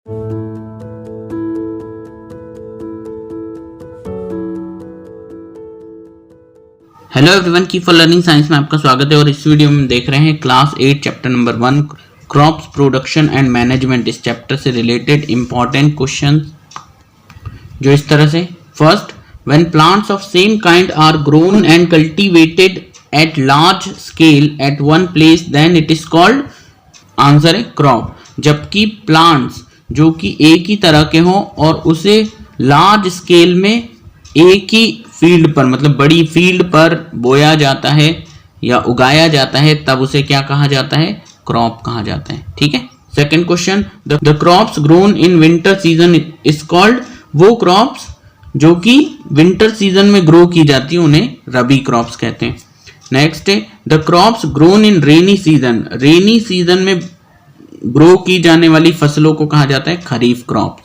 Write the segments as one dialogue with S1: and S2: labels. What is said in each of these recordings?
S1: Hello everyone, की for learning science में आपका स्वागत है। और इस वीडियो में देख रहे हैं class 8 chapter number 1 crops production and management. इस चैप्टर से रिलेटेड इंपॉर्टेंट क्वेश्चन जो इस तरह से, first, when plants of same kind are grown and cultivated at large scale at one place then it is called, answer है crop. जबकि plants जो कि एक ही तरह के हों और उसे लार्ज स्केल में एक ही फील्ड पर, मतलब बड़ी फील्ड पर बोया जाता है या उगाया जाता है, तब उसे क्या कहा जाता है? क्रॉप कहा जाता है। ठीक है। Second question, the crops grown in winter season is called, वो क्रॉप्स जो कि विंटर सीजन में ग्रो की जाती है उन्हें रबी क्रॉप्स कहते हैं। नेक्स्ट है the crops grown in rainy season, rainy season में ग्रो की जाने वाली फसलों को कहा जाता है खरीफ क्रॉप्स।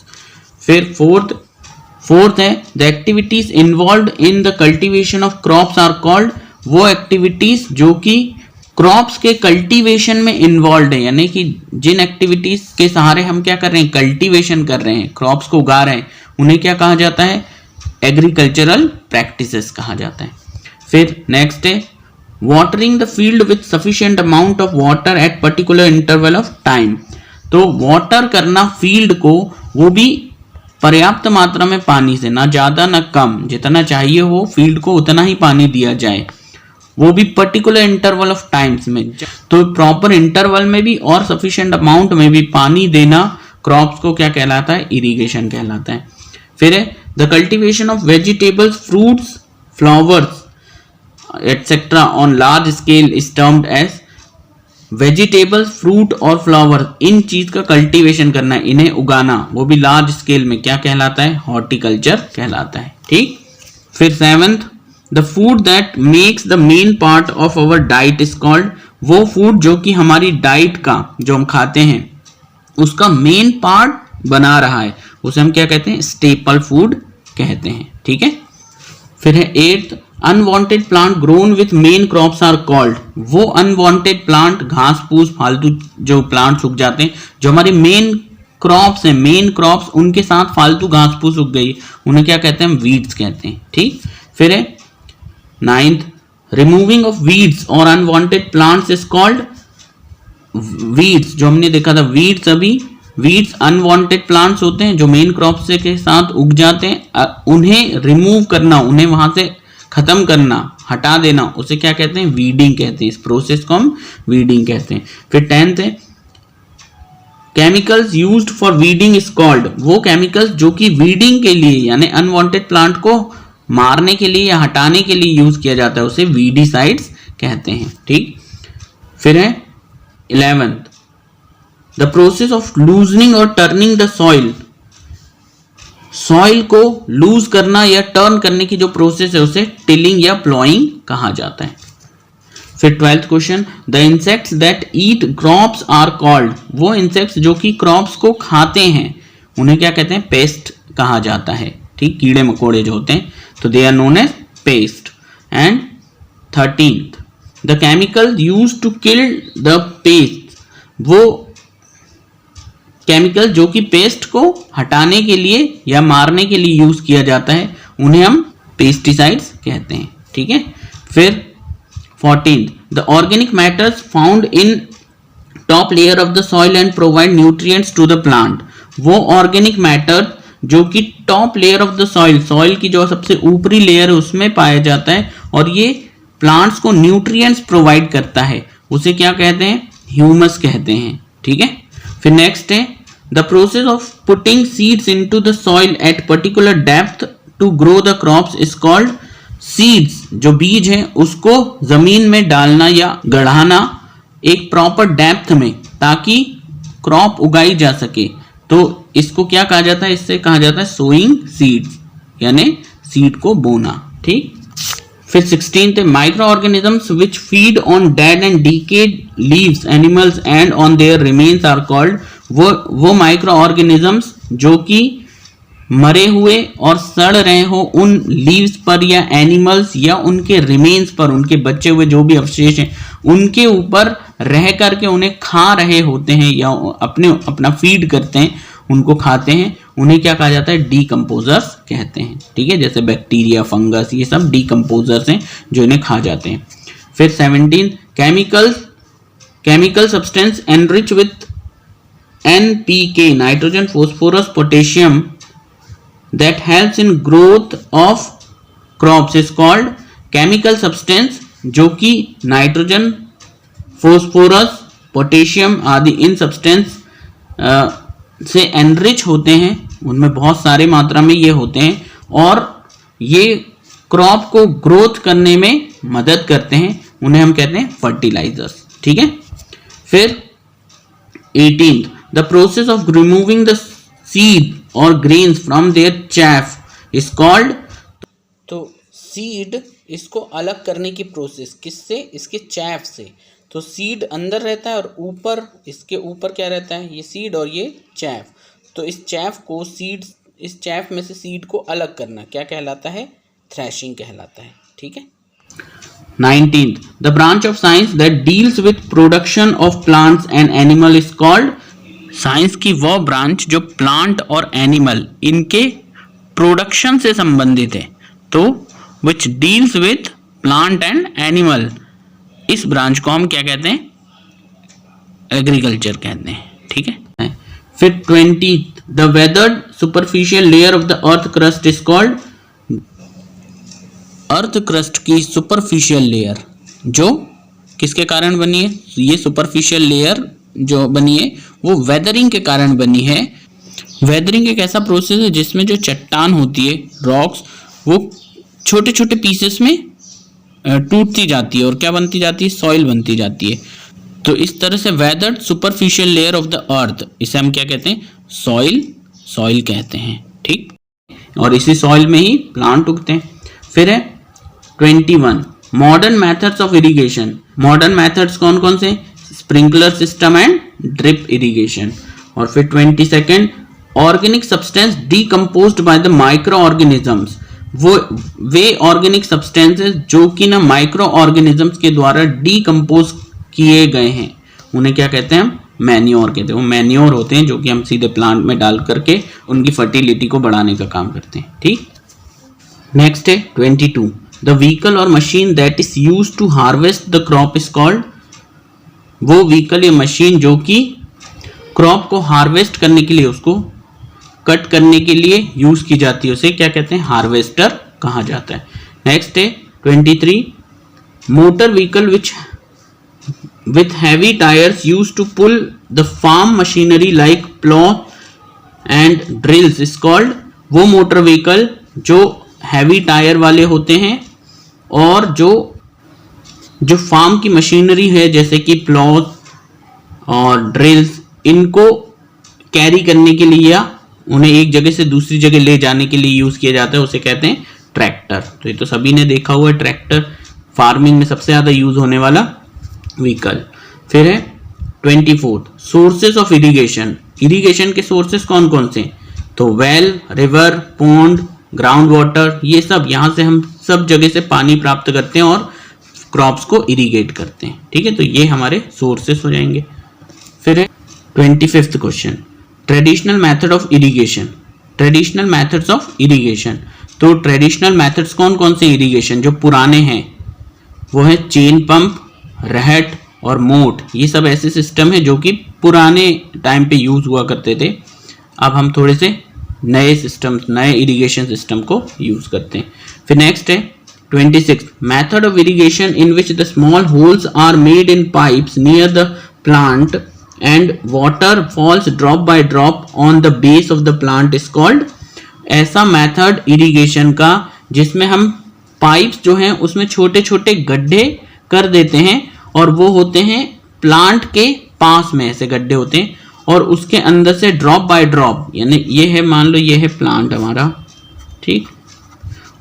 S1: फिर फोर्थ है the activities involved in the cultivation of crops are called, वो एक्टिविटीज जो कि क्रॉप्स के कल्टीवेशन में इन्वॉल्व है, यानी कि जिन एक्टिविटीज के सहारे हम क्या कर रहे हैं? कल्टीवेशन कर रहे हैं, क्रॉप्स को उगा रहे हैं, उन्हें क्या कहा जाता है? एग्रीकल्चरल प्रैक्टिसेस कहा जाता है। फिर नेक्स्ट है watering the field with sufficient amount of water at particular interval of time. तो वाटर करना फील्ड को, वो भी पर्याप्त मात्रा में पानी से, ना ज्यादा ना कम, जितना चाहिए हो फील्ड को उतना ही पानी दिया जाए, वो भी पर्टिकुलर इंटरवल ऑफ टाइम्स में। तो प्रॉपर इंटरवल में भी और सफिशिएंट अमाउंट में भी पानी देना क्रॉप्स को क्या कहलाता है? इरिगेशन कहलाता है। फिर है the cultivation of vegetables, fruits, flowers etcetera on large scale is termed as, vegetables, fruit और फ्लावर, इन चीज का कल्टीवेशन करना, इन्हें उगाना, वो भी लार्ज स्केल में, क्या कहलाता है? हॉर्टिकल्चर कहलाता है। ठीक। फिर seventh, the food that makes the main part of our diet is called, वो फूड जो कि हमारी डाइट का, जो हम खाते हैं उसका मेन पार्ट बना रहा है, उसे हम क्या कहते हैं? स्टेपल फूड कहते हैं। ठीक है। फिर है eighth, unwanted plant grown with main crops are called, वो अनवांटेड प्लांट, घास फूस, फालतू जो प्लांट्स उग जाते हैं, जो हमारे मेन क्रॉप्स हैं, मेन क्रॉप्स, उनके साथ फालतू घास फूस उग गई, उन्हें क्या कहते हैं? हम वीड्स कहते हैं। ठीक। फिर है नाइन्थ, रिमूविंग ऑफ वीड्स और unwanted plants is called, weeds जो हमने देखा था, वीड्स, अभी वीड्स अनवांटेड प्लांट्स होते हैं जो मेन क्रॉप्स के साथ उग जाते हैं, उन्हें रिमूव करना, उन्हें वहां से खत्म करना, हटा देना, उसे क्या कहते हैं? वीडिंग कहते हैं। इस प्रोसेस को हम वीडिंग कहते हैं। फिर टेंथ है chemicals used for weeding is called, वो केमिकल्स जो कि वीडिंग के लिए, यानी अनवांटेड प्लांट को मारने के लिए या हटाने के लिए यूज किया जाता है, उसे वीडीसाइड्स कहते हैं। ठीक। फिर है 11th, the process of loosening और टर्निंग द सॉइल, सॉइल को लूज करना या टर्न करने की जो प्रोसेस है उसे टिलिंग या प्लॉइंग कहा जाता है। फिर 12th question, the insects that eat crops are called, वो इंसेक्ट्स जो कि क्रॉप्स को खाते हैं उन्हें क्या कहते हैं? पेस्ट कहा जाता है। ठीक। कीड़े मकोड़े जो होते हैं, तो they are known as pest. And 13th, the chemical used to kill the pest, वो केमिकल जो कि पेस्ट को हटाने के लिए या मारने के लिए यूज किया जाता है, उन्हें हम पेस्टिसाइड्स कहते हैं। ठीक है। फिर 14th, the organic matters found in top layer of the soil and provide nutrients to the plant, वो ऑर्गेनिक मैटर जो कि top layer of the soil, soil की जो सबसे ऊपरी लेयर है उसमें पाया जाता है और ये प्लांट्स को न्यूट्रिएंट्स प्रोवाइड करता है, उसे क्या कहते हैं? ह्यूमस कहते हैं। ठीक है। फिर नेक्स्ट है the process of putting seeds into the soil at particular depth to grow the crops is called, seeds जो बीज है उसको जमीन में डालना या गढ़ाना एक प्रॉपर डेप्थ में, ताकि क्रॉप उगाई जा सके, तो इसको क्या कहा जाता है? इससे कहा जाता है सोइंग सीड्स, यानी सीड को बोना। ठीक। फिर 16th है micro organisms which feed on dead and decayed leaves animals and on their remains are called, वो माइक्रो ऑर्गेनिजम्स जो कि मरे हुए और सड़ रहे हो उन लीव्स पर या एनिमल्स या उनके रिमेन्स पर, उनके बचे हुए जो भी अवशेष हैं उनके ऊपर रह करके उन्हें खा रहे होते हैं या अपना फीड करते हैं, उनको खाते हैं, उन्हें क्या कहा जाता है? डीकम्पोजर्स कहते हैं। ठीक है, जैसे बैक्टीरिया, फंगस, ये सब डीकम्पोजर्स हैं जो इन्हें खा जाते हैं। फिर 17 chemical substance enrich with NPK, nitrogen, phosphorus, potassium, that helps in growth of crops is called chemical substance, जो कि नाइट्रोजन, फॉस्फोरस, पोटेशियम आदि इन सब्सटेंस से एनरिच होते हैं, उनमें बहुत सारी मात्रा में ये होते हैं और ये क्रॉप को ग्रोथ करने में मदद करते हैं, उन्हें हम कहते हैं फर्टिलाइजर्स। ठीक है, फिर 18 the process of removing the seed और grains from their chaff is called. तो सीड, इसको अलग करने की प्रोसेस किससे? इसके चैफ से। तो सीड अंदर रहता है और ऊपर, इसके ऊपर क्या रहता है? ये सीड और ये चैफ। तो इस चैफ को इस चैफ में से सीड को अलग करना क्या कहलाता है? थ्रैशिंग कहलाता है। ठीक है। 19 the branch of science that deals with production of plants and animal is called. Science की वो ब्रांच जो प्लांट और एनिमल इनके प्रोडक्शन से संबंधित है, तो which deals with plant and animal, इस ब्रांच को हम क्या कहते हैं? एग्रीकल्चर कहते हैं। ठीक है। फिर 20 the weathered superficial layer of the earth crust is called. Earth crust की सुपरफिशियल लेयर जो किसके कारण बनी है? ये सुपरफिशियल लेयर जो बनी है वो वेदरिंग के कारण बनी है। वेदरिंग एक ऐसा प्रोसेस है जिसमें जो चट्टान होती है, रॉक्स, वो छोटे छोटे पीसेस में टूटती जाती है और क्या बनती जाती है? सॉइल बनती जाती है। तो इस तरह से weathered superficial layer of the earth, इसे हम क्या कहते हैं? सॉइल कहते हैं। ठीक, और इसी सॉइल में ही प्लांट उगते हैं। फिर है 21 modern methods of irrigation. Modern methods कौन कौन से? Sprinkler system and drip irrigation. और फिर 22 organic substance decomposed by the micro organisms. वे ऑर्गेनिक सब्सटेंसेस जो कि ना माइक्रो ऑर्गेनिजम्स के द्वारा डीकम्पोज किए गए हैं, उन्हें क्या कहते हैं? हम मैन्योर कहते हैं। वो मैन्योर होते हैं जो कि हम सीधे प्लांट में डाल करके उनकी फर्टिलिटी को बढ़ाने का काम करते हैं। ठीक। नेक्स्ट है 22 द व्हीकल और machine that is used to harvest the crop is called. वो व्हीकल या मशीन जो कि क्रॉप को हार्वेस्ट करने के लिए, उसको कट करने के लिए यूज की जाती है, उसे क्या कहते हैं? हार्वेस्टर कहा जाता है। नेक्स्ट है 23 motor vehicle which with heavy tyres use to pull the farm machinery like plough and drills is called. वो मोटर व्हीकल जो हैवी टायर वाले होते हैं और जो फार्म की मशीनरी है जैसे कि प्लॉज और ड्रिल्स, इनको कैरी करने के लिए या उन्हें एक जगह से दूसरी जगह ले जाने के लिए यूज किया जाता है, उसे कहते हैं ट्रैक्टर। तो ये तो सभी ने देखा हुआ है, ट्रैक्टर फार्मिंग में सबसे ज्यादा यूज होने वाला व्हीकल। फिर है 24 सोर्सेस ऑफ इरिगेशन। इरिगेशन के सोर्सेस कौन कौन से? तो well, river, pond, ground water, ये सब, यहाँ से हम सब जगह से पानी प्राप्त करते हैं और क्रॉप्स को इरिगेट करते हैं। ठीक है, तो ये हमारे सोर्सेस हो जाएंगे। फिर है 25th question traditional method of irrigation. Traditional methods of irrigation. तो ट्रेडिशनल मेथड्स कौन कौन से इरिगेशन जो पुराने हैं वो है चेन पंप, रहट और मोट। ये सब ऐसे सिस्टम है जो कि पुराने टाइम पे यूज हुआ करते थे। अब हम थोड़े से नए सिस्टम, नए इरिगेशन सिस्टम को यूज करते हैं। फिर नेक्स्ट है 26 method of irrigation in which the small holes are made in pipes near the plant and water falls drop by drop on the base of the plant is called. ऐसा method irrigation का जिसमें हम pipes जो हैं उसमें छोटे छोटे गड्ढे कर देते हैं और वो होते हैं प्लांट के पास में, ऐसे गड्ढे होते हैं और उसके अंदर से ड्रॉप बाय ड्रॉप, यानी ये है, मान लो ये है प्लांट हमारा, ठीक,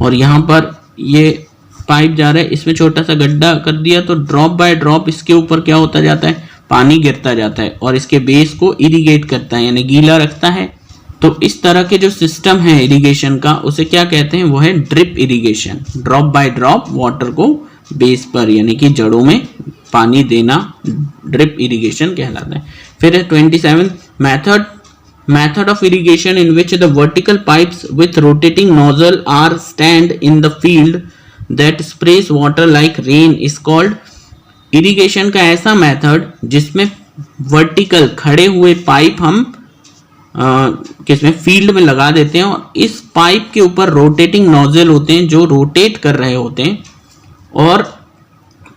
S1: और यहाँ पर ये पाइप जा रहा है, इसमें छोटा सा गड्ढा कर दिया तो ड्रॉप बाय ड्रॉप इसके ऊपर क्या होता जाता है, पानी गिरता जाता है और इसके बेस को इरिगेट करता है, यानी गीला रखता है। तो इस तरह के जो सिस्टम है इरिगेशन का उसे क्या कहते हैं, वो है drip irrigation. Drop by drop water को बेस पर यानी कि जड़ों में पानी देना ड्रिप इरिगेशन कहलाता है। फिर है 27 method Method of irrigation in which the vertical pipes with rotating nozzle are stand in the field that sprays water like rain is called. Irrigation का ऐसा मेथड जिसमें वर्टिकल खड़े हुए पाइप हम किसमें फील्ड में लगा देते हैं और इस पाइप के ऊपर रोटेटिंग नोजल होते हैं जो रोटेट कर रहे होते हैं और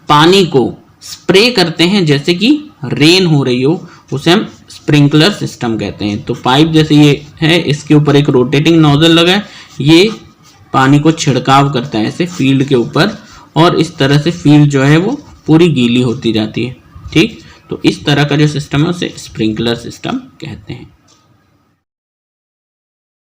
S1: पानी को स्प्रे करते हैं जैसे कि रेन हो रही हो, उसे हम स्प्रिंकलर सिस्टम कहते हैं। तो पाइप जैसे ये है, इसके ऊपर एक रोटेटिंग नोजल लगा है, ये पानी को छिड़काव करता है ऐसे फील्ड के ऊपर और इस तरह से फील्ड जो है वो पूरी गीली होती जाती है। ठीक, तो इस तरह का जो सिस्टम है उसे स्प्रिंकलर सिस्टम कहते हैं।